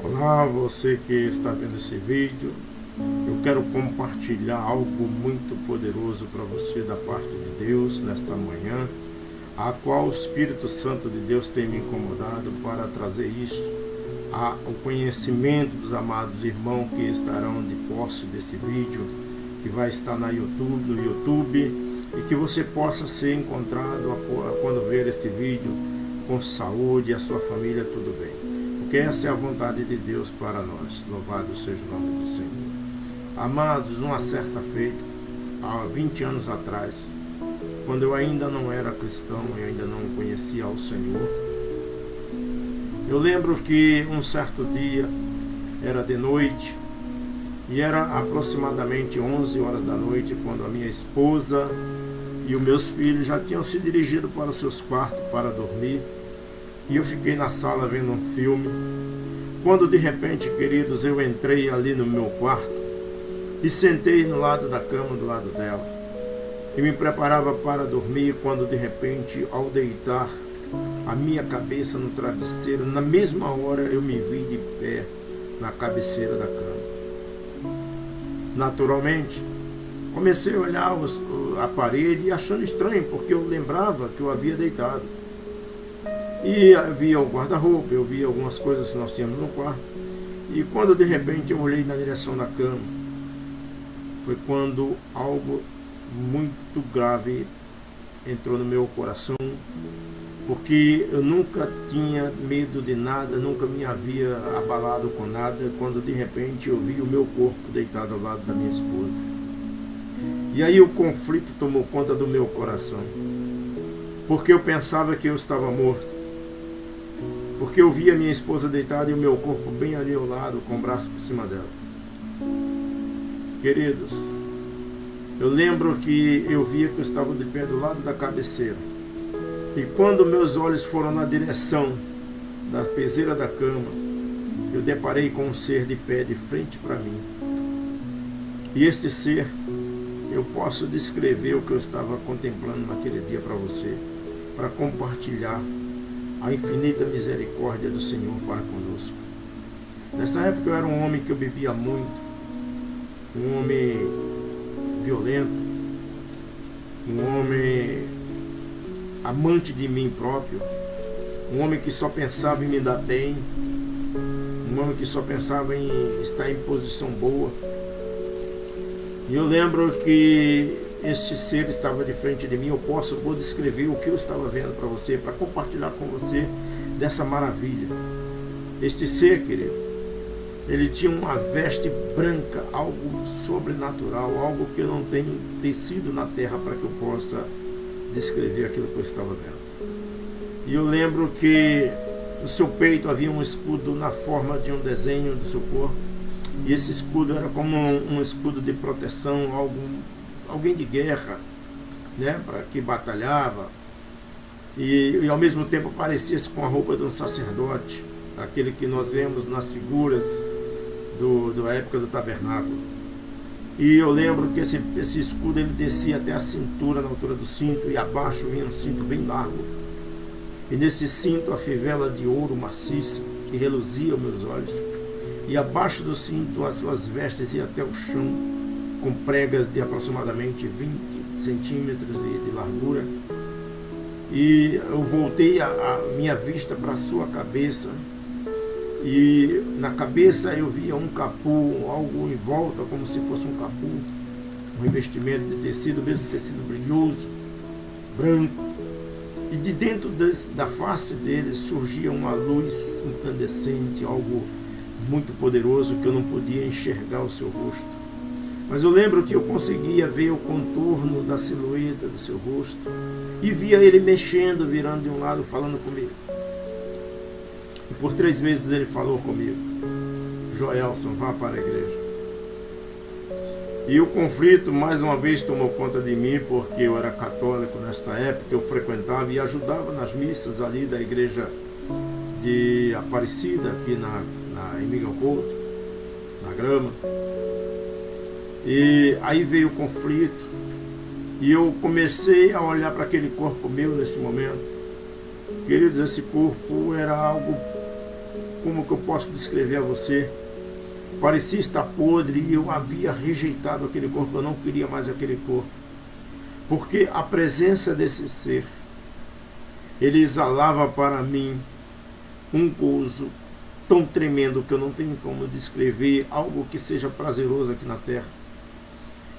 Olá, você que está vendo esse vídeo. Eu quero compartilhar algo muito poderoso para você da parte de Deus nesta manhã, a qual o Espírito Santo de Deus tem me incomodado para trazer isso ao conhecimento dos amados irmãos que estarão de posse desse vídeo, que vai estar no YouTube, e que você possa ser encontrado quando ver esse vídeo com saúde e a sua família tudo bem. Porque essa é a vontade de Deus para nós. Louvado seja o nome do Senhor. Amados, uma certa feita, há 20 anos atrás, quando eu ainda não era cristão e ainda não conhecia ao Senhor, eu lembro que um certo dia, era de noite, e era aproximadamente 11 horas da noite, quando a minha esposa e os meus filhos já tinham se dirigido para os seus quartos para dormir, e eu fiquei na sala vendo um filme, quando de repente, queridos, eu entrei ali no meu quarto e sentei no lado da cama, do lado dela, e me preparava para dormir, quando de repente, ao deitar a minha cabeça no travesseiro, na mesma hora eu me vi de pé na cabeceira da cama. Naturalmente, comecei a olhar a parede achando estranho, porque eu lembrava que eu havia deitado. E havia o guarda-roupa, eu via algumas coisas que nós tínhamos no quarto. E quando de repente eu olhei na direção da cama, foi quando algo muito grave entrou no meu coração, porque eu nunca tinha medo de nada, nunca me havia abalado com nada, quando de repente eu vi o meu corpo deitado ao lado da minha esposa. E aí o conflito tomou conta do meu coração, porque eu pensava que eu estava morto, porque eu via minha esposa deitada e o meu corpo bem ali ao lado, com o braço por cima dela. Queridos, eu lembro que eu via que eu estava de pé do lado da cabeceira, e quando meus olhos foram na direção da peseira da cama, eu deparei com um ser de pé de frente para mim. E este ser, eu posso descrever o que eu estava contemplando naquele dia para você, para compartilhar a infinita misericórdia do Senhor para conosco. Nessa época eu era um homem que eu bebia muito, um homem violento, um homem amante de mim próprio, um homem que só pensava em me dar bem, um homem que só pensava em estar em posição boa. E eu lembro que este ser estava de frente de mim. Vou descrever o que eu estava vendo para você, para compartilhar com você dessa maravilha. Este ser, querido, ele tinha uma veste branca, algo sobrenatural, algo que eu não tenho tecido na terra para que eu possa descrever aquilo que eu estava vendo. E eu lembro que no seu peito havia um escudo na forma de um desenho do seu corpo, e esse escudo era como um escudo de proteção, alguém de guerra, né, para que batalhava, e ao mesmo tempo parecia-se com a roupa de um sacerdote, aquele que nós vemos nas figuras da época do tabernáculo. E eu lembro que esse escudo ele descia até a cintura, na altura do cinto, e abaixo vinha um cinto bem largo, e nesse cinto a fivela de ouro maciça que reluzia aos meus olhos, e abaixo do cinto as suas vestes iam até o chão, com pregas de aproximadamente 20 centímetros de largura. E eu voltei a minha vista para a sua cabeça, e na cabeça eu via um capu, algo em volta como se fosse um capu, um revestimento de tecido, mesmo tecido brilhoso, branco, e de dentro da face dele surgia uma luz incandescente, algo muito poderoso que eu não podia enxergar o seu rosto. Mas eu lembro que eu conseguia ver o contorno da silhueta do seu rosto, e via ele mexendo, virando de um lado, falando comigo. E por 3 vezes ele falou comigo: Joelson, vá para a igreja. E o conflito mais uma vez tomou conta de mim, porque eu era católico nesta época, eu frequentava e ajudava nas missas ali da igreja de Aparecida, aqui em Miguel Couto, na Grama. E aí veio o conflito, E eu comecei a olhar para aquele corpo meu nesse momento. Queridos, esse corpo era algo, como que eu posso descrever a você? Parecia estar podre e eu havia rejeitado aquele corpo, eu não queria mais aquele corpo. Porque a presença desse ser, ele exalava para mim um gozo tão tremendo que eu não tenho como descrever, algo que seja prazeroso aqui na terra.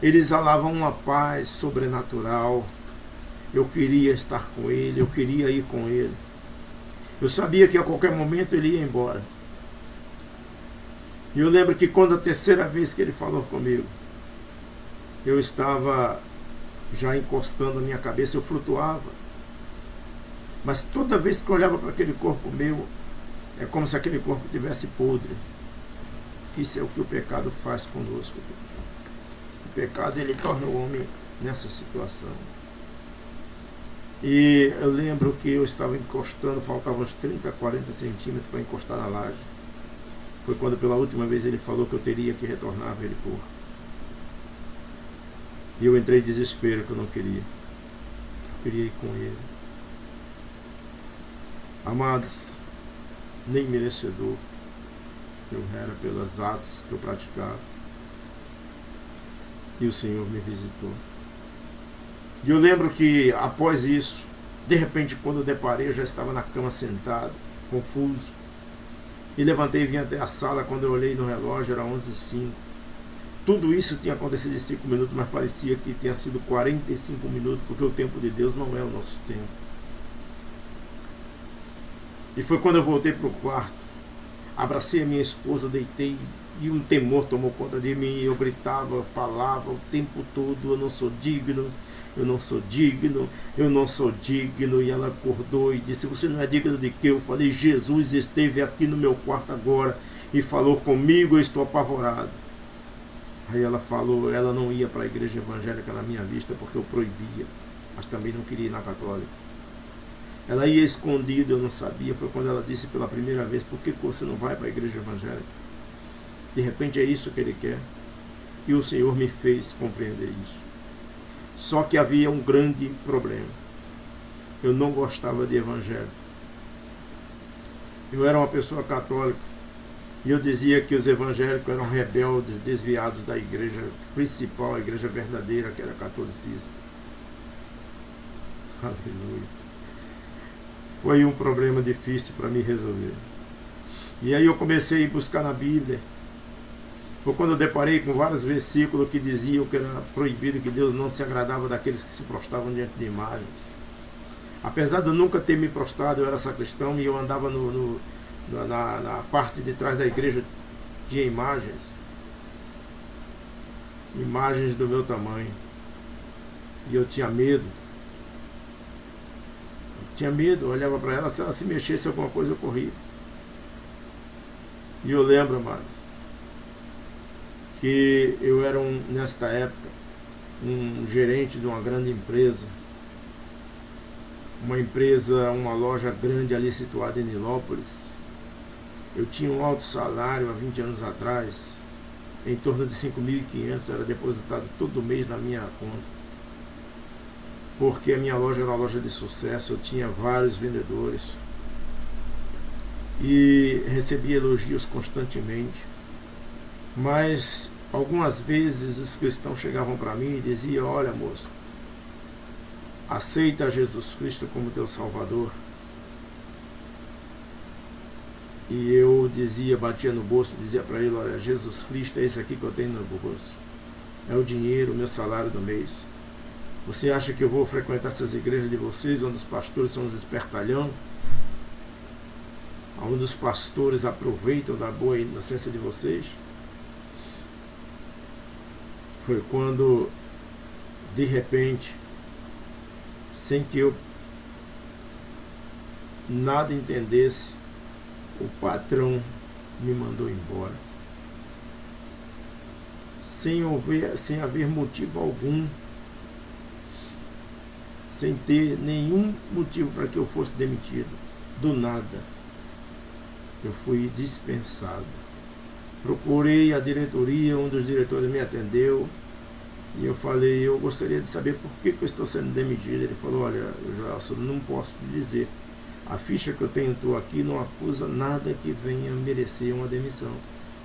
Ele exalava uma paz sobrenatural. Eu queria estar com ele, eu queria ir com ele. Eu sabia que a qualquer momento ele ia embora. E eu lembro que quando a terceira vez que ele falou comigo, eu estava já encostando a minha cabeça, eu flutuava. Mas toda vez que eu olhava para aquele corpo meu, é como se aquele corpo tivesse podre. Isso é o que o pecado faz conosco. O pecado, ele torna o homem nessa situação. E eu lembro que eu estava encostando, faltavam uns 30, 40 centímetros para encostar na laje. Foi quando pela última vez ele falou que eu teria que retornar a aquele corpo. E eu entrei em desespero, que eu não queria. Eu queria ir com ele. Amados, nem merecedor eu era pelos atos que eu praticava. E o Senhor me visitou. E eu lembro que após isso, de repente quando eu deparei, eu já estava na cama sentado, confuso. E levantei e vim até a sala. Quando eu olhei no relógio, era 11h05. Tudo isso tinha acontecido em 5 minutos, mas parecia que tinha sido 45 minutos, porque o tempo de Deus não é o nosso tempo. E foi quando eu voltei para o quarto, abracei a minha esposa, deitei, e um temor tomou conta de mim. Eu gritava, falava o tempo todo: eu não sou digno, eu não sou digno, eu não sou digno. E ela acordou e disse: você não é digno de quê? Eu falei: Jesus esteve aqui no meu quarto agora e falou comigo, eu estou apavorado. Aí ela falou, ela não ia para a igreja evangélica na minha vista porque eu proibia, mas também não queria ir na católica. Ela ia escondida, eu não sabia. Foi quando ela disse pela primeira vez: por que você não vai para a igreja evangélica? De repente é isso que ele quer. E o Senhor me fez compreender isso. Só que havia um grande problema. Eu não gostava de evangelho. Eu era uma pessoa católica. E eu dizia que os evangélicos eram rebeldes, desviados da igreja principal, a igreja verdadeira, que era o catolicismo. Aleluia. Foi um problema difícil para me resolver. E aí eu comecei a buscar na Bíblia. Foi quando eu deparei com vários versículos que diziam que era proibido, que Deus não se agradava daqueles que se prostravam diante de imagens. Apesar de eu nunca ter me prostrado, eu era sacristão e eu andava na parte de trás da igreja, tinha imagens do meu tamanho, e eu tinha medo. Eu olhava para ela, se ela se mexesse alguma coisa eu corria. E eu lembro, amados, que eu era nesta época um gerente de uma grande empresa, uma loja grande ali situada em Nilópolis. Eu tinha um alto salário há 20 anos atrás, em torno de 5.500, era depositado todo mês na minha conta. Porque a minha loja era uma loja de sucesso, eu tinha vários vendedores. E recebia elogios constantemente. Mas algumas vezes os cristãos chegavam para mim e diziam: olha, moço, aceita Jesus Cristo como teu Salvador. E eu dizia, batia no bolso, dizia para ele: olha, Jesus Cristo é esse aqui que eu tenho no bolso, é o dinheiro, o meu salário do mês. Você acha que eu vou frequentar essas igrejas de vocês, onde os pastores são os espertalhão, onde os pastores aproveitam da boa inocência de vocês? Foi quando, de repente, sem que eu nada entendesse, o patrão me mandou embora. Sem haver motivo algum, sem ter nenhum motivo para que eu fosse demitido. Do nada, eu fui dispensado. Procurei a diretoria, um dos diretores me atendeu, E eu falei, eu gostaria de saber por que eu estou sendo demitido. Ele falou, olha, Joelson, não posso te dizer. A ficha que eu tenho aqui não acusa nada que venha merecer uma demissão.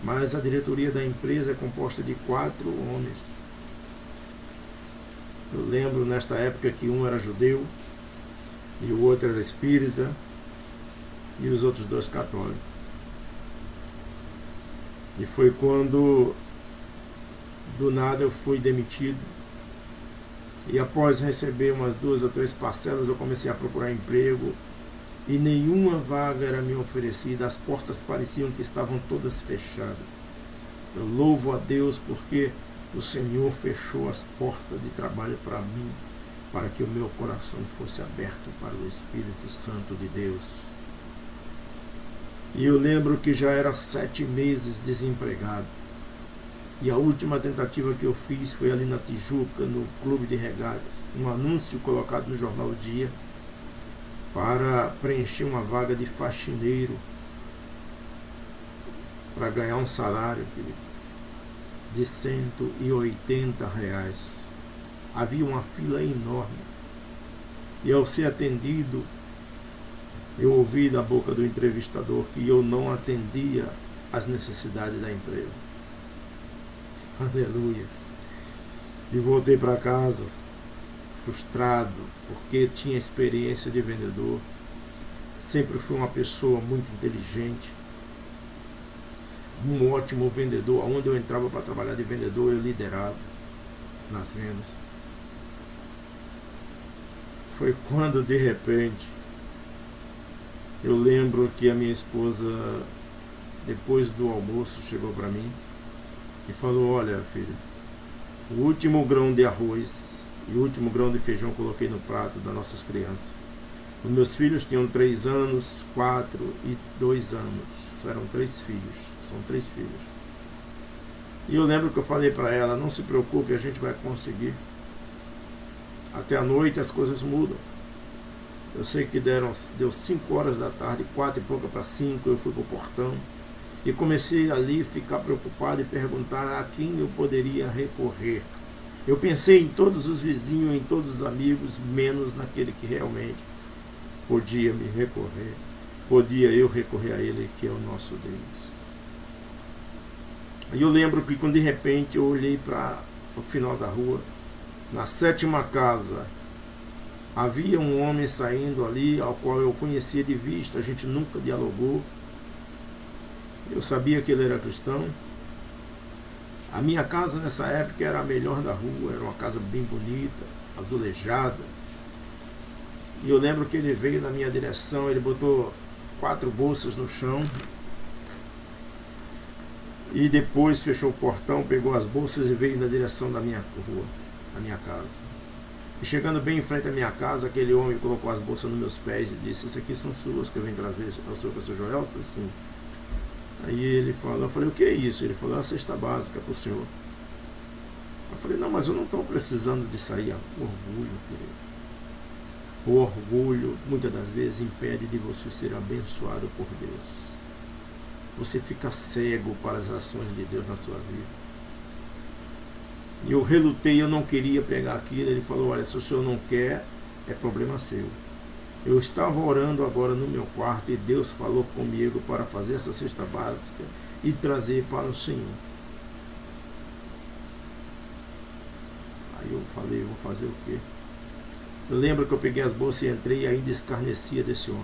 Mas a diretoria da empresa é composta de 4 homens. Eu lembro nesta época que um era judeu, e o outro era espírita, e os outros 2 católicos. E foi quando, do nada, eu fui demitido. E após receber umas 2 ou 3 parcelas, eu comecei a procurar emprego. E nenhuma vaga era me oferecida, as portas pareciam que estavam todas fechadas. Eu louvo a Deus porque o Senhor fechou as portas de trabalho para mim, para que o meu coração fosse aberto para o Espírito Santo de Deus. E eu lembro que já era 7 meses desempregado. E a última tentativa que eu fiz foi ali na Tijuca, no Clube de Regatas. Um anúncio colocado no Jornal Dia para preencher uma vaga de faxineiro, para ganhar um salário de R$180. Havia uma fila enorme. E ao ser atendido, eu ouvi da boca do entrevistador que eu não atendia às necessidades da empresa. Aleluia. E voltei para casa frustrado, porque tinha experiência de vendedor. Sempre fui uma pessoa muito inteligente, um ótimo vendedor. Onde eu entrava para trabalhar de vendedor, eu liderava nas vendas. Foi quando, de repente, eu lembro que a minha esposa, depois do almoço, chegou para mim e falou, olha, filho, o último grão de arroz e o último grão de feijão coloquei no prato das nossas crianças. Os meus filhos tinham 3 anos, 4 e 2 anos. Eram 3 filhos, são 3 filhos. E eu lembro que eu falei para ela, não se preocupe, a gente vai conseguir. Até a noite as coisas mudam. Eu sei que deu 5 horas da tarde, 4 e pouca para 5, eu fui para o portão. E comecei ali a ficar preocupado e perguntar a quem eu poderia recorrer. Eu pensei em todos os vizinhos, em todos os amigos, menos naquele que realmente podia me recorrer. Podia eu recorrer a Ele, que é o nosso Deus. E eu lembro que quando de repente eu olhei para o final da rua, na 7ª casa, havia um homem saindo ali, ao qual eu conhecia de vista, a gente nunca dialogou. Eu sabia que ele era cristão. A minha casa nessa época era a melhor da rua, era uma casa bem bonita, azulejada. E eu lembro que ele veio na minha direção, ele botou 4 bolsas no chão. E depois fechou o portão, pegou as bolsas e veio na direção da minha rua, da minha casa. E chegando bem em frente à minha casa, aquele homem colocou as bolsas nos meus pés e disse, isso aqui são suas que eu vim trazer, é o seu Joel? Eu falei, sim. Aí ele falou, eu falei, o que é isso? Ele falou, é a cesta básica para o senhor. Eu falei, não, mas eu não estou precisando disso aí. Orgulho, querido. O orgulho, muitas das vezes, impede de você ser abençoado por Deus. Você fica cego para as ações de Deus na sua vida. E eu relutei, eu não queria pegar aquilo. Ele falou, olha, se o senhor não quer, é problema seu. Eu estava orando agora no meu quarto e Deus falou comigo para fazer essa cesta básica e trazer para o Senhor. Aí eu falei, vou fazer o quê? Eu lembro que eu peguei as bolsas e entrei e ainda escarnecia desse homem.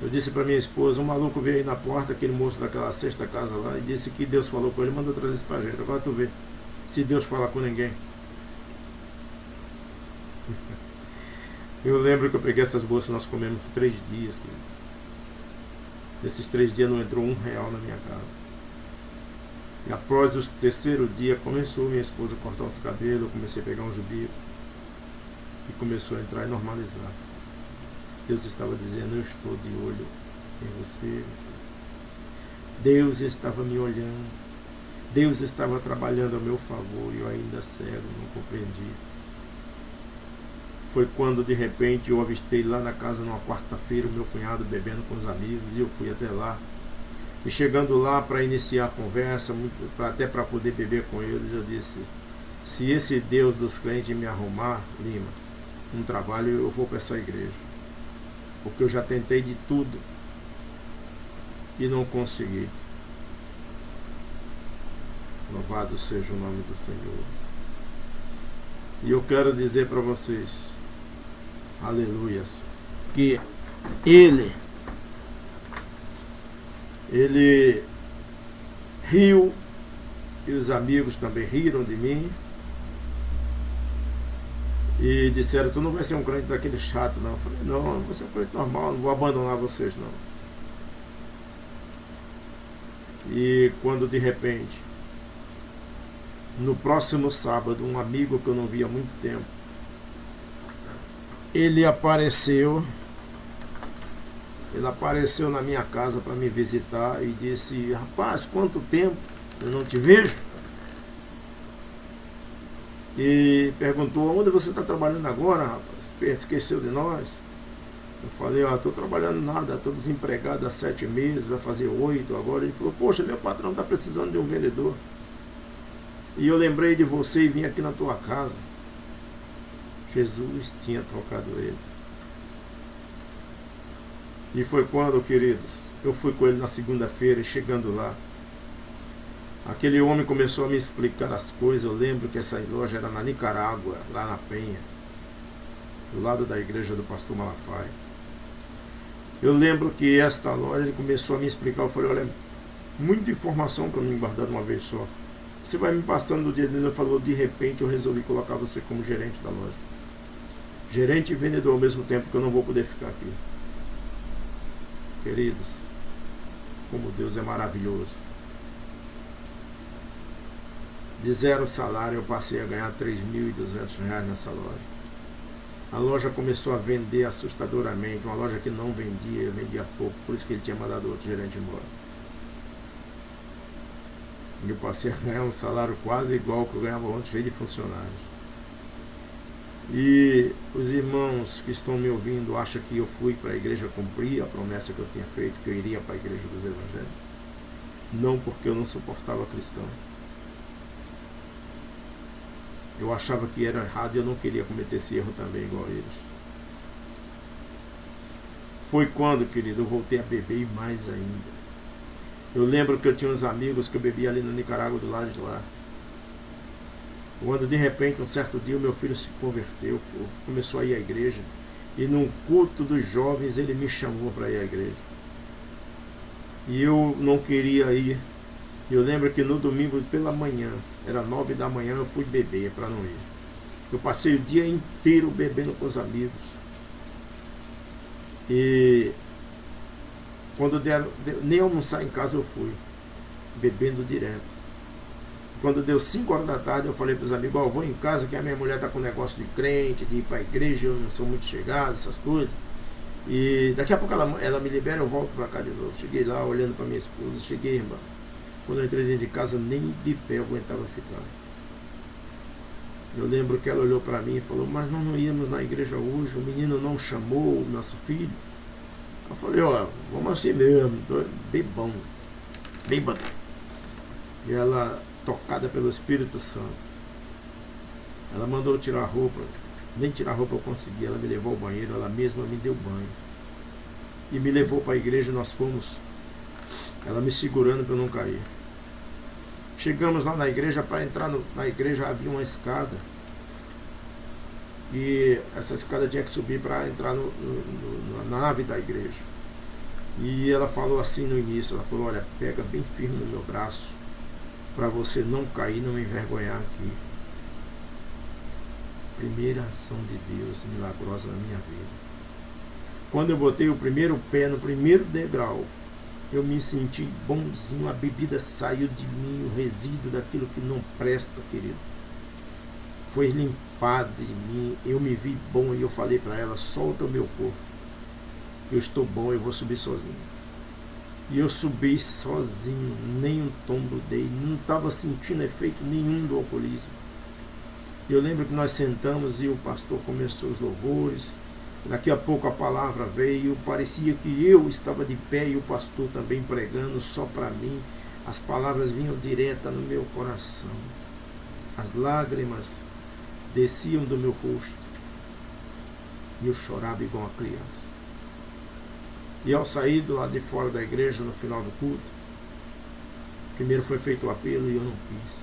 Eu disse para minha esposa, um maluco veio aí na porta, aquele moço daquela 6ª casa lá, e disse que Deus falou com ele, mandou trazer isso para a gente. Agora tu vê, se Deus falar com ninguém. Eu lembro que eu peguei essas bolsas, nós comemos 3 dias. Nesses 3 dias não entrou R$1 na minha casa. E após o 3º dia, começou minha esposa a cortar os cabelos, eu comecei a pegar um jubilo. E começou a entrar e normalizar. Deus estava dizendo, eu estou de olho em você. Deus estava me olhando. Deus estava trabalhando a meu favor e eu ainda cego, não compreendi. Foi quando de repente eu avistei lá na casa numa quarta-feira o meu cunhado bebendo com os amigos e eu fui até lá. E chegando lá para iniciar a conversa, até para poder beber com eles, eu disse, Se esse Deus dos crentes me arrumar, Lima, um trabalho, eu vou para essa igreja. Porque eu já tentei de tudo e não consegui. Louvado seja o nome do Senhor. E eu quero dizer para vocês, aleluias, que ele riu, e os amigos também riram de mim e disseram: tu não vai ser um crente daquele chato, não. Eu falei: não, eu vou ser um crente normal, não vou abandonar vocês, não. E quando de repente, no próximo sábado, um amigo que eu não via há muito tempo, ele apareceu na minha casa para me visitar e disse: rapaz, quanto tempo eu não te vejo? E perguntou: onde você está trabalhando agora, rapaz? Esqueceu de nós? Eu falei: estou trabalhando nada, estou desempregado há 7 meses, vai fazer 8 agora. Ele falou: poxa, meu patrão está precisando de um vendedor. E eu lembrei de você e vim aqui na tua casa. Jesus tinha trocado ele. E foi quando, queridos, eu fui com ele na segunda-feira, e chegando lá, aquele homem começou a me explicar as coisas. Eu lembro que essa loja era na Nicarágua, lá na Penha, do lado da igreja do pastor Malafaia. Eu lembro que esta loja, ele começou a me explicar. Eu falei: olha, muita informação para mim guardar de uma vez só. Você vai me passando do dia dele. Ele falou: de repente eu resolvi colocar você como gerente da loja. Gerente e vendedor ao mesmo tempo, que eu não vou poder ficar aqui. Queridos, como Deus é maravilhoso. De 0 salário eu passei a ganhar R$3.200 nessa loja. A loja começou a vender assustadoramente. Uma loja que não vendia, vendia pouco. Por isso que ele tinha mandado outro gerente embora. E eu passei a ganhar um salário quase igual que eu ganhava ontem, cheio de funcionários. E os irmãos que estão me ouvindo acham que eu fui para a igreja cumprir a promessa que eu tinha feito, que eu iria para a igreja dos evangélicos? Não, porque eu não suportava cristão. Eu achava que era errado e eu não queria cometer esse erro também igual a eles. Foi quando, querido, eu voltei a beber, e mais ainda. Eu lembro que eu tinha uns amigos que eu bebia ali na Nicarágua, do lado de lá. Quando de repente, um certo dia, o meu filho se converteu, começou a ir à igreja. E num culto dos jovens ele me chamou para ir à igreja. E eu não queria ir. Eu lembro que no domingo pela manhã, era 9 da manhã, eu fui beber para não ir. Eu passei o dia inteiro bebendo com os amigos. E quando nem almoçar em casa eu fui, bebendo direto. Quando deu 5 horas da tarde, eu falei para os amigos: eu vou em casa que a minha mulher está com um negócio de crente, de ir para a igreja, eu não sou muito chegado, essas coisas. E daqui a pouco ela me libera, eu volto para cá de novo. Cheguei lá olhando para minha esposa, cheguei, irmão. Quando eu entrei dentro de casa, nem de pé eu aguentava ficar. Eu lembro que ela olhou para mim e falou: mas nós não íamos na igreja hoje, o menino não chamou o nosso filho. Eu falei: vamos assim mesmo, bebão, bêbado. E ela, tocada pelo Espírito Santo, ela mandou eu tirar a roupa. Nem tirar a roupa eu consegui. Ela me levou ao banheiro, ela mesma me deu banho e me levou para a igreja. Nós fomos, ela me segurando para eu não cair. Chegamos lá na igreja. Para entrar na igreja havia uma escada, e essa escada tinha que subir para entrar na nave da igreja. E ela falou assim no início, ela falou: olha, pega bem firme no meu braço, para você não cair, não envergonhar aqui. Primeira ação de Deus milagrosa na minha vida. Quando eu botei o primeiro pé no primeiro degrau, eu me senti bonzinho. A bebida saiu de mim, o resíduo daquilo que não presta, querido, foi limpado de mim. Eu me vi bom e eu falei para ela: solta o meu corpo, eu estou bom, eu vou subir sozinho. E eu subi sozinho, nem um tombo dei, não estava sentindo efeito nenhum do alcoolismo. Eu lembro que nós sentamos e o pastor começou os louvores. Daqui a pouco a palavra veio, parecia que eu estava de pé e o pastor também pregando só para mim. As palavras vinham direta no meu coração. As lágrimas desciam do meu rosto e eu chorava igual uma criança. E ao sair do lado de fora da igreja, no final do culto, primeiro foi feito o apelo e eu não quis.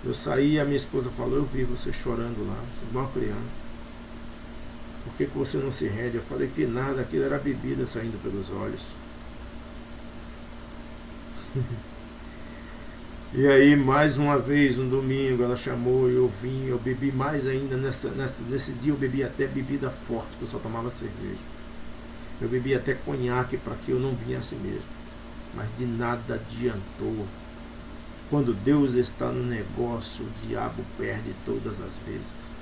Eu saí e a minha esposa falou: eu vi você chorando lá, igual uma criança. Por que você não se rende? Eu falei que nada, aquilo era bebida saindo pelos olhos. E aí, mais uma vez, um domingo, ela chamou e eu vim, eu bebi mais ainda. Nesse dia eu bebi até bebida forte, que eu só tomava cerveja. Eu bebi até conhaque para que eu não viesse mesmo. Mas de nada adiantou. Quando Deus está no negócio, o diabo perde todas as vezes.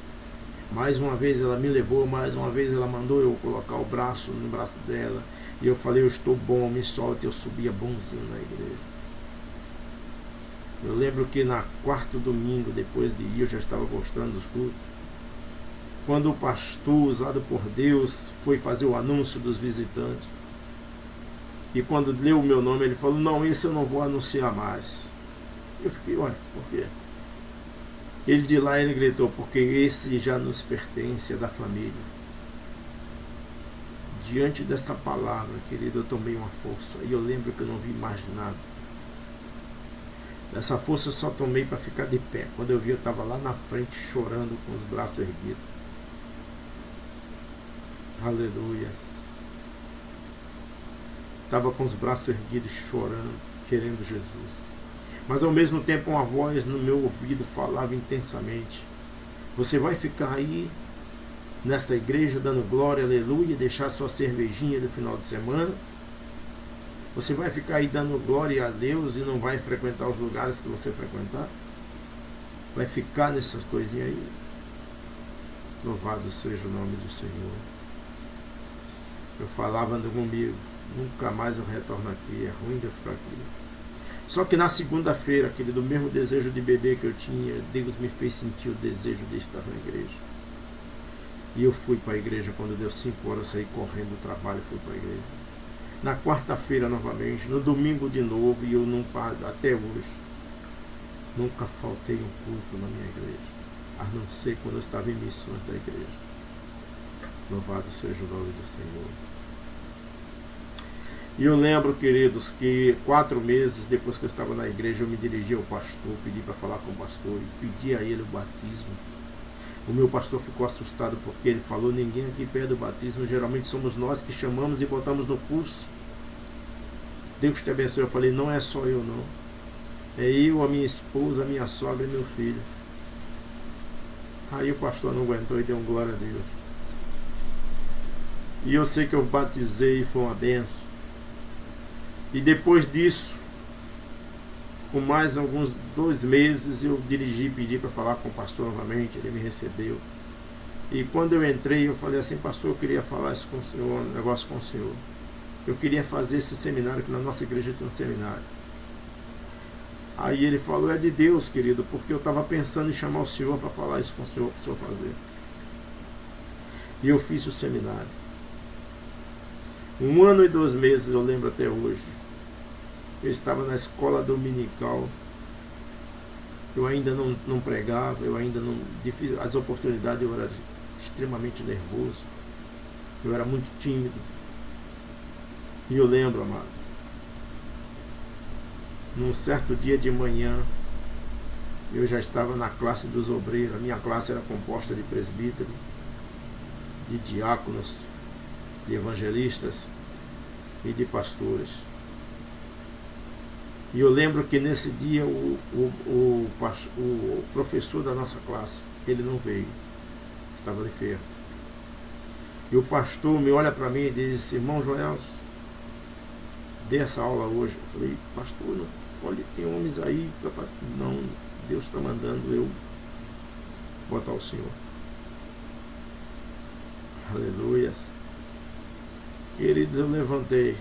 Mais uma vez ela me levou, mais uma vez ela mandou eu colocar o braço no braço dela. E eu falei: eu estou bom, me solte. Eu subia bonzinho na igreja. Eu lembro que na quarto domingo, depois de ir, eu já estava gostando dos cultos. Quando o pastor, usado por Deus, foi fazer o anúncio dos visitantes. E quando leu o meu nome, ele falou: não, esse eu não vou anunciar mais. Eu fiquei: olha, por quê? Ele de lá, ele gritou: porque esse já nos pertence, é da família. Diante dessa palavra, querido, eu tomei uma força. E eu lembro que eu não vi mais nada. Essa força eu só tomei para ficar de pé. Quando eu vi, eu estava lá na frente chorando com os braços erguidos. Aleluias. Estava com os braços erguidos chorando, querendo Jesus. Mas ao mesmo tempo uma voz no meu ouvido falava intensamente: você vai ficar aí nessa igreja dando glória, aleluia, deixar sua cervejinha do final de semana? Você vai ficar aí dando glória a Deus e não vai frequentar os lugares que você frequentar? Vai ficar nessas coisinhas aí? Louvado seja o nome do Senhor. Eu falava comigo: nunca mais eu retorno aqui, é ruim de eu ficar aqui. Só que na segunda-feira, querido, o mesmo desejo de beber que eu tinha, Deus me fez sentir o desejo de estar na igreja. E eu fui para a igreja. Quando deu 5 horas, eu saí correndo do trabalho e fui para a igreja. Na quarta-feira novamente, no domingo de novo, e eu não paro até hoje. Nunca faltei um culto na minha igreja, a não ser quando eu estava em missões da igreja. Louvado seja o nome do Senhor. E eu lembro, queridos, que 4 meses depois que eu estava na igreja, eu me dirigi ao pastor, pedi para falar com o pastor e pedi a ele o batismo. O meu pastor ficou assustado porque ele falou: ninguém aqui pede o batismo, geralmente somos nós que chamamos e botamos no curso. Deus te abençoe. Eu falei: não é só eu não, é eu, a minha esposa, a minha sogra e meu filho. Aí o pastor não aguentou e deu um glória a Deus. E eu sei que eu batizei e foi uma benção. E depois disso, com mais alguns 2 meses, eu dirigi e pedi para falar com o pastor novamente. Ele me recebeu. E quando eu entrei, eu falei assim: pastor, eu queria falar isso com o senhor, um negócio com o senhor. Eu queria fazer esse seminário, que na nossa igreja tem um seminário. Aí ele falou: é de Deus, querido, porque eu estava pensando em chamar o senhor para falar isso com o senhor, para o senhor fazer. E eu fiz o seminário. 1 ano e 2 meses, eu lembro até hoje. Eu estava na escola dominical. Eu ainda não pregava, eu ainda não... As oportunidades, eu era extremamente nervoso. Eu era muito tímido. E eu lembro, amado, num certo dia de manhã, eu já estava na classe dos obreiros. A minha classe era composta de presbítero, de diáconos, de evangelistas e de pastores. E eu lembro que nesse dia o professor da nossa classe, ele não veio, estava de feira. E o pastor me olha para mim e diz: irmão Joelson, dê essa aula hoje. Eu falei: pastor, não, olha, tem homens aí. Não, Deus está mandando eu botar o senhor. Aleluias. Queridos, eu levantei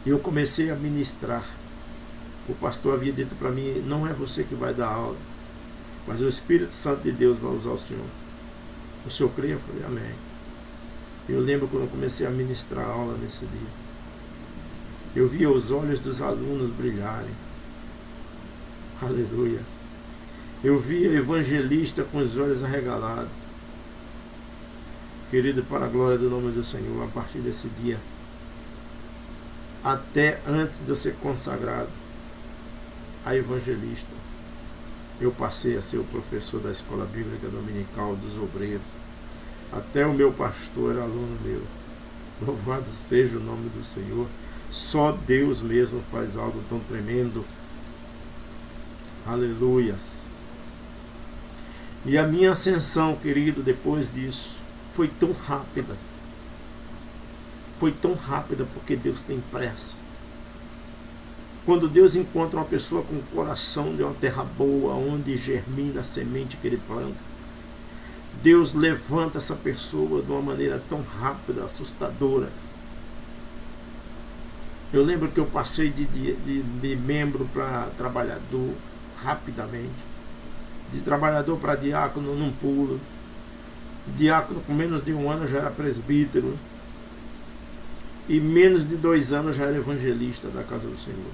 e eu comecei a ministrar. O pastor havia dito para mim: não é você que vai dar aula, mas o Espírito Santo de Deus vai usar o senhor. O senhor crê? Eu falei: amém. Eu lembro quando eu comecei a ministrar a aula nesse dia. Eu via os olhos dos alunos brilharem. Aleluia. Eu via evangelista com os olhos arregalados. Querido, para a glória do nome do Senhor, a partir desse dia, até antes de eu ser consagrado a evangelista, eu passei a ser o professor da escola bíblica dominical dos obreiros. Até o meu pastor era aluno meu. Louvado seja o nome do Senhor. Só Deus mesmo faz algo tão tremendo. Aleluias. E a minha ascensão, querido, depois disso, foi tão rápida. Foi tão rápida porque Deus tem pressa. Quando Deus encontra uma pessoa com o coração de uma terra boa, onde germina a semente que Ele planta, Deus levanta essa pessoa de uma maneira tão rápida, assustadora. Eu lembro que eu passei de membro para trabalhador rapidamente. De trabalhador para diácono num pulo. Diácono com menos de 1 ano já era presbítero. E menos de 2 anos já era evangelista da casa do Senhor.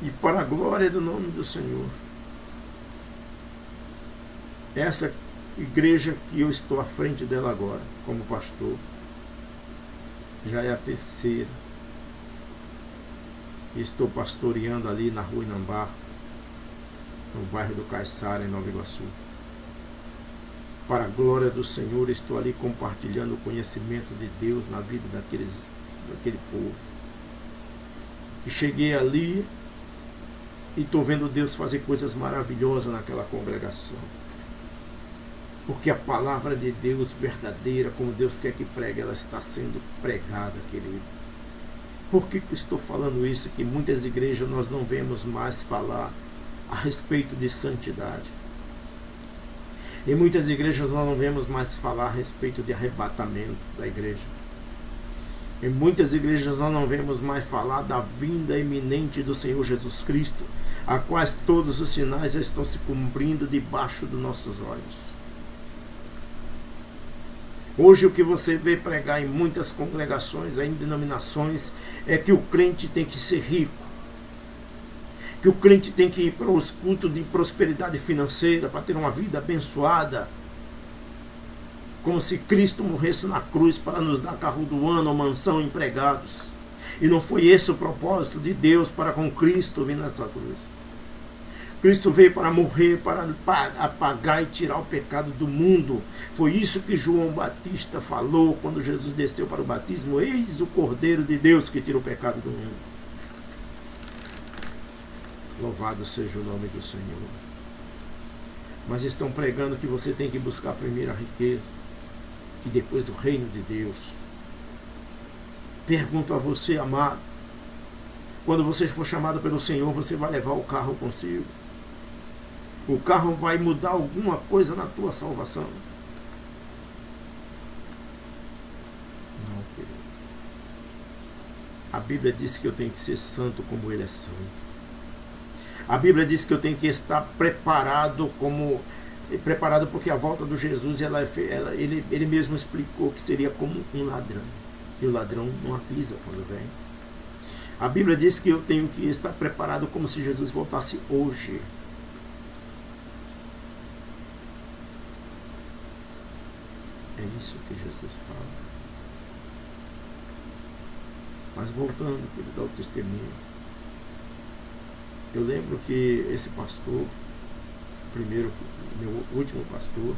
E para a glória do nome do Senhor, essa igreja que eu estou à frente dela agora, como pastor, já é a 3ª. Estou pastoreando ali na rua Inambá, no bairro do Caiçara, em Nova Iguaçu. Para a glória do Senhor, estou ali compartilhando o conhecimento de Deus na vida daquele povo. E cheguei ali e estou vendo Deus fazer coisas maravilhosas naquela congregação. Porque a palavra de Deus verdadeira, como Deus quer que pregue, ela está sendo pregada, querido. Por que eu estou falando isso? Que muitas igrejas nós não vemos mais falar a respeito de santidade. Em muitas igrejas nós não vemos mais falar a respeito de arrebatamento da igreja. Em muitas igrejas nós não vemos mais falar da vinda iminente do Senhor Jesus Cristo, a quais todos os sinais já estão se cumprindo debaixo dos nossos olhos. Hoje o que você vê pregar em muitas congregações, em denominações, é que o crente tem que ser rico. Que o crente tem que ir para os cultos de prosperidade financeira para ter uma vida abençoada. Como se Cristo morresse na cruz para nos dar carro do ano ou mansão empregados. E não foi esse o propósito de Deus para com Cristo vir nessa cruz. Cristo veio para morrer, para apagar e tirar o pecado do mundo. Foi isso que João Batista falou quando Jesus desceu para o batismo. Eis o Cordeiro de Deus que tira o pecado do mundo. Louvado seja o nome do Senhor. Mas estão pregando que você tem que buscar primeiro a riqueza e depois o reino de Deus. Pergunto a você, amado, quando você for chamado pelo Senhor, você vai levar o carro consigo? O carro vai mudar alguma coisa na tua salvação? Não, querido. A Bíblia diz que eu tenho que ser santo como Ele é santo. A Bíblia diz que eu tenho que estar preparado porque a volta de Jesus, ele mesmo explicou que seria como um ladrão. E o ladrão não avisa quando vem. A Bíblia diz que eu tenho que estar preparado como se Jesus voltasse hoje. É isso que Jesus fala. Mas voltando, querido, ao testemunho. Eu lembro que esse pastor, meu último pastor,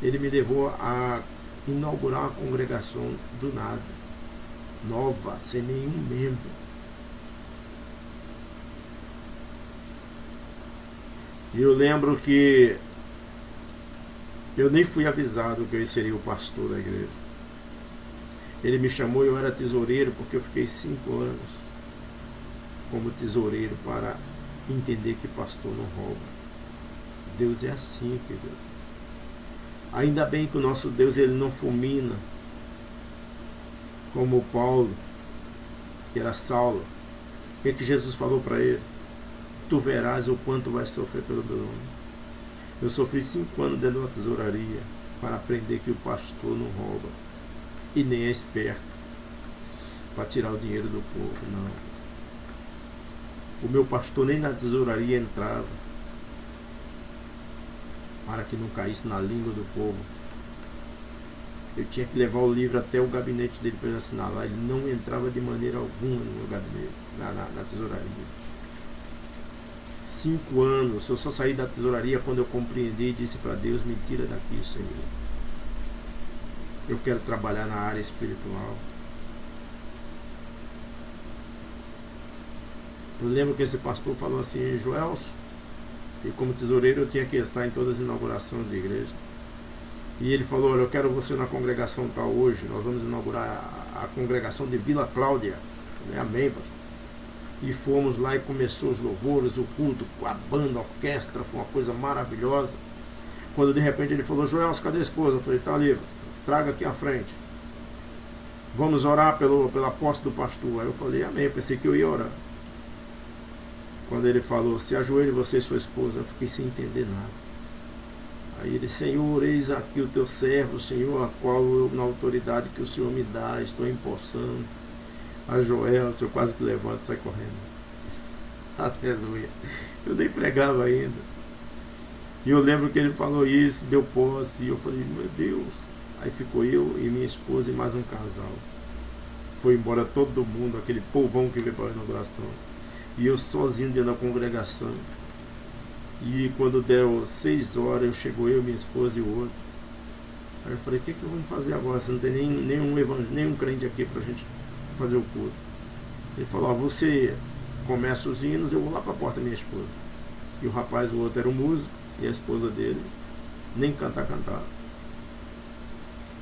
ele me levou a inaugurar uma congregação do nada, nova, sem nenhum membro. E eu lembro que eu nem fui avisado que eu seria o pastor da igreja. Ele me chamou e eu era tesoureiro, porque eu fiquei 5 anos como tesoureiro para entender que pastor não rouba. Deus é assim, querido. Ainda bem que o nosso Deus, ele não fulmina como o Paulo, que era Saulo. O que Jesus falou para ele? Tu verás o quanto vai sofrer pelo meu nome. Eu sofri 5 anos dentro de uma tesouraria para aprender que o pastor não rouba e nem é esperto para tirar o dinheiro do povo, não. O meu pastor nem na tesouraria entrava, para que não caísse na língua do povo. Eu tinha que levar o livro até o gabinete dele para ele assinar lá. Ele não entrava de maneira alguma no meu gabinete, na tesouraria. 5 anos, eu só saí da tesouraria quando eu compreendi e disse para Deus: me tira daqui, Senhor. Eu quero trabalhar na área espiritual. Eu lembro que esse pastor falou assim: Joelson, e como tesoureiro eu tinha que estar em todas as inaugurações da igreja. E ele falou: olha, eu quero você na congregação tal hoje. Nós vamos inaugurar a congregação de Vila Cláudia. Amém, pastor. E fomos lá e começou os louvores, o culto, a banda, a orquestra, foi uma coisa maravilhosa. Quando de repente ele falou: Joelson, cadê a esposa? Eu falei: tá ali, traga aqui à frente. Vamos orar pela posse do pastor. Aí eu falei: amém, eu pensei que eu ia orar. Quando ele falou: se ajoelhe você e sua esposa, eu fiquei sem entender nada. Aí ele: Senhor, eis aqui o teu servo, Senhor, a qual eu, na autoridade que o Senhor me dá, estou empossando a Joelson. Eu quase que levanto e saio correndo. Aleluia. Eu nem pregava ainda. E eu lembro que ele falou isso, deu posse, e eu falei: meu Deus. Aí ficou eu e minha esposa e mais um casal. Foi embora todo mundo, aquele povão que veio para a inauguração. E eu sozinho dentro da congregação. E quando deu 6 horas, chegou eu, minha esposa e o outro. Aí eu falei: o que vamos fazer agora? Você não tem nenhum crente aqui pra gente fazer o culto. Ele falou: você começa os hinos, eu vou lá pra porta da minha esposa. E o rapaz, o outro, era um músico, e a esposa dele nem cantava.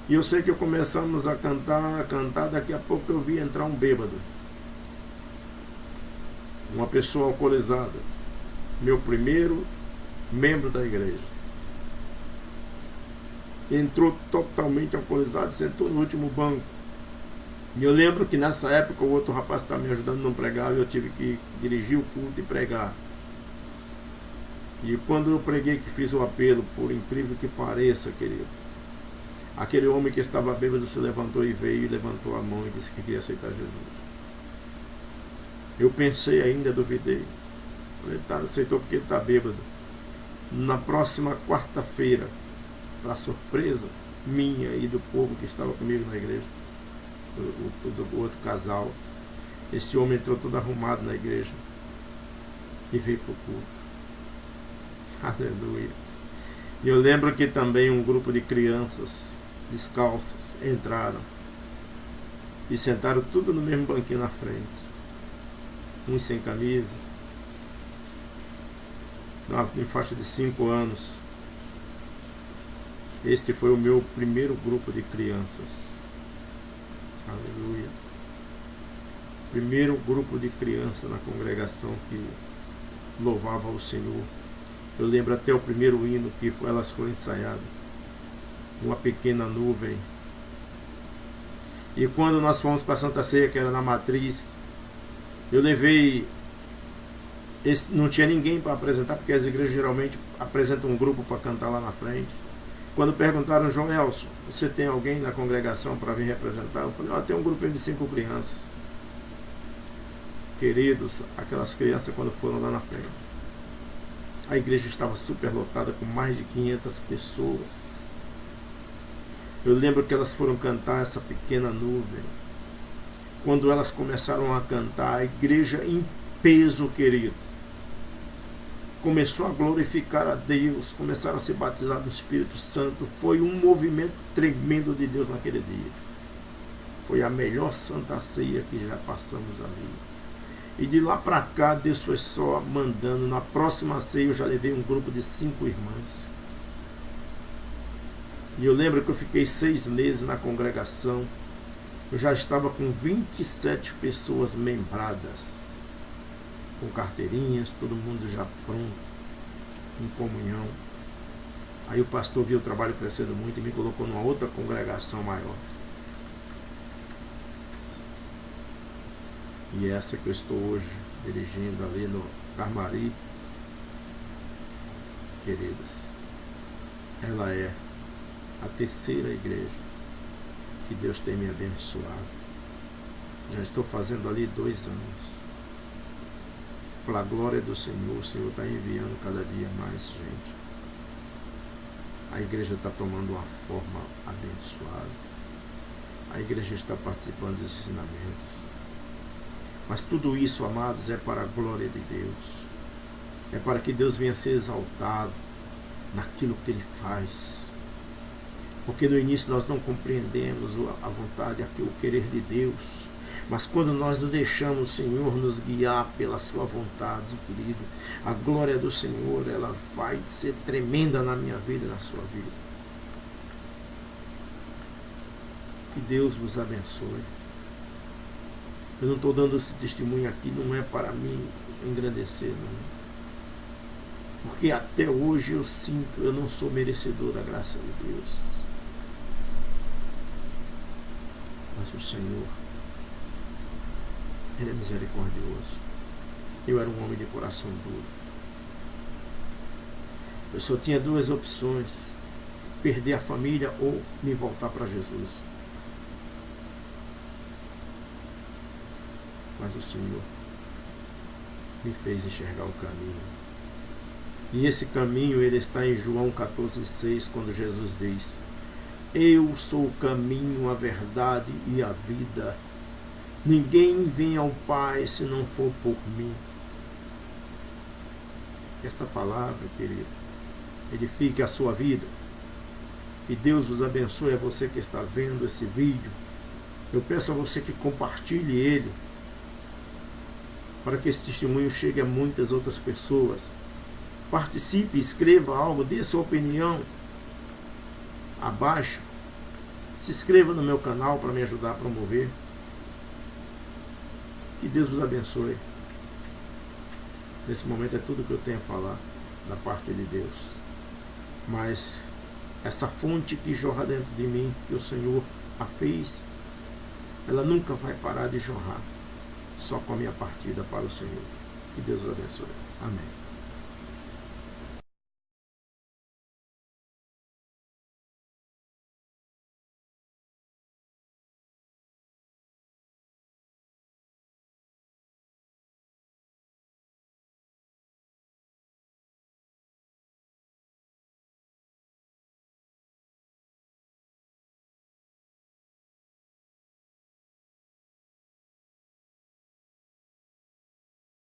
E eu sei que começamos a cantar, daqui a pouco eu vi entrar um bêbado. Uma pessoa alcoolizada. Meu primeiro membro da igreja. Entrou totalmente alcoolizado, sentou no último banco. E eu lembro que nessa época o outro rapaz estava me ajudando a não pregar, e eu tive que dirigir o culto e pregar. E quando eu preguei, que fiz o apelo, por incrível que pareça, queridos, aquele homem que estava bêbado se levantou e veio e levantou a mão e disse que queria aceitar Jesus. Eu pensei ainda, duvidei. Falei: tá, aceitou porque ele está bêbado. Na próxima quarta-feira, para surpresa minha e do povo que estava comigo na igreja, o outro casal, esse homem entrou todo arrumado na igreja e veio para o culto. Aleluia. E eu lembro que também um grupo de crianças descalças entraram e sentaram tudo no mesmo banquinho na frente. Uns sem camisa, em faixa de 5 anos. Este foi o meu primeiro grupo de crianças. Aleluia. Primeiro grupo de crianças na congregação que louvava o Senhor. Eu lembro até o primeiro hino que elas foram ensaiadas. Uma pequena nuvem. E quando nós fomos para Santa Ceia, que era na Matriz, eu levei... não tinha ninguém para apresentar, porque as igrejas geralmente apresentam um grupo para cantar lá na frente. Quando perguntaram: Joelson, você tem alguém na congregação para vir representar? Eu falei: tem um grupinho de 5 crianças. Queridos, aquelas crianças, quando foram lá na frente, a igreja estava super lotada, com mais de 500 pessoas. Eu lembro que elas foram cantar essa pequena nuvem. Quando elas começaram a cantar, a igreja em peso, querido, começou a glorificar a Deus, começaram a se batizar no Espírito Santo. Foi um movimento tremendo de Deus naquele dia. Foi a melhor Santa Ceia que já passamos ali. E de lá para cá, Deus foi só mandando. Na próxima ceia eu já levei um grupo de 5 irmãs. E eu lembro que eu fiquei 6 meses na congregação. Eu já estava com 27 pessoas membradas, com carteirinhas, todo mundo já pronto, em comunhão. Aí o pastor viu o trabalho crescendo muito e me colocou numa outra congregação maior. E essa que eu estou hoje dirigindo ali no Carmari, queridos, ela é a terceira igreja que Deus tem me abençoado. Já estou fazendo ali 2 anos. Para a glória do Senhor, o Senhor está enviando cada dia mais gente. A igreja está tomando uma forma abençoada. A igreja está participando dos ensinamentos. Mas tudo isso, amados, é para a glória de Deus. É para que Deus venha ser exaltado naquilo que Ele faz. Porque no início nós não compreendemos a vontade, o querer de Deus. Mas quando nós nos deixamos o Senhor nos guiar pela sua vontade, querido, a glória do Senhor, ela vai ser tremenda na minha vida e na sua vida. Que Deus vos abençoe. Eu não estou dando esse testemunho aqui, não é para mim engrandecer, não. Porque até hoje eu sinto, eu não sou merecedor da graça de Deus. Mas o Senhor, Ele é misericordioso. Eu era um homem de coração duro. Eu só tinha duas opções: perder a família ou me voltar para Jesus. Mas o Senhor me fez enxergar o caminho. E esse caminho, ele está em João 14,6, quando Jesus diz: eu sou o caminho, a verdade e a vida. Ninguém vem ao Pai se não for por mim. Que esta palavra, querido, edifique a sua vida. E Deus vos abençoe, a você que está vendo esse vídeo. Eu peço a você que compartilhe ele, para que esse testemunho chegue a muitas outras pessoas. Participe, escreva algo, dê sua opinião abaixo. Se inscreva no meu canal para me ajudar a promover. Que Deus vos abençoe. Nesse momento é tudo que eu tenho a falar da parte de Deus. Mas essa fonte que jorra dentro de mim, que o Senhor a fez, ela nunca vai parar de jorrar, só com a minha partida para o Senhor. Que Deus vos abençoe. Amém.